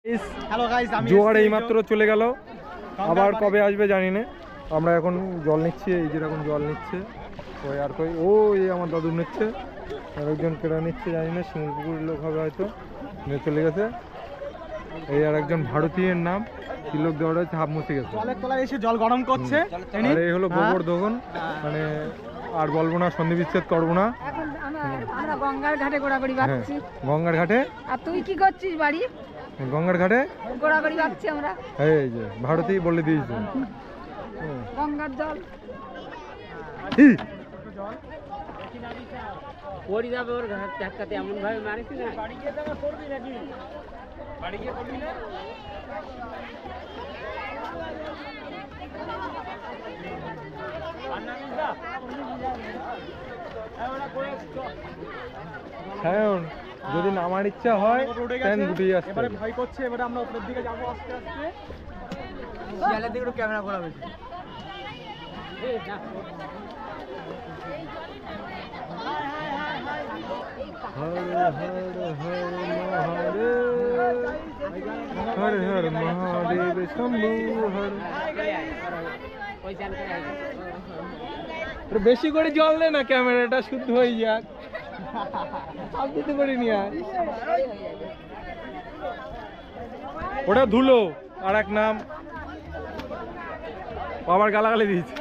Hello guys, আমি জোয়ার এইমাত্র চলে গেল, আবার কবে আসবে জানি না। আমরা এখন জল নিচ্ছি, এই যেরকম জল নিচ্ছে ওই আর কই ও এই আমার দাদু নিচ্ছে, আর একজন কেরা নিচ্ছে জানি না, শিমুলপুকুরের লোক হবে হয়তো, নিয়ে চলে গেছে। এই আর একজন ভারতীয়ের নাম তিলক দেওয়া হয়েছে, হাফ মুছে গেছে, জলের তলায় এসে জল গরম করছে। আর এই হলো গোবর্ধন, মানে আর বলবো না, সন্ধি বিচ্ছেদ করবো না। এখন আমরা গঙ্গার ঘাটে ঘোরাঘুরি বাড়ছি। গঙ্গার ঘাটে। আর তুই কি করছিস বাড়ি? গঙ্গার ঘাটে ঘোরাঘুরি বাড়ছি আমরা। এই যে ভারতী বলে দিয়েছে গঙ্গার জল পড়ি যাবে ওর ঘাট ধাক্কাতে, এমন ভাবে মারিস না। বাড়ি গিয়ে দেখা করবি নাকি? বাড়ি গিয়ে করবি না? হ্যাঁ, যদি নামার ইচ্ছা হয় গুটিয়ে আসতে। এবারে ভয় করছে, এবারে আমরা উপরের দিকে যাবো আস্তে আস্তে। শিয়ালের দিকে একটু ক্যামেরা করা হয়েছে। হর হর মহাদেব শম্ভু হর। বেশি করে জল দে না, ক্যামেরাটা শুদ্ধ হয়ে যাক। দিতে পারি নি আর ওটা ধুলো, আর এক নাম বাবার গালাগালি দিয়েছে।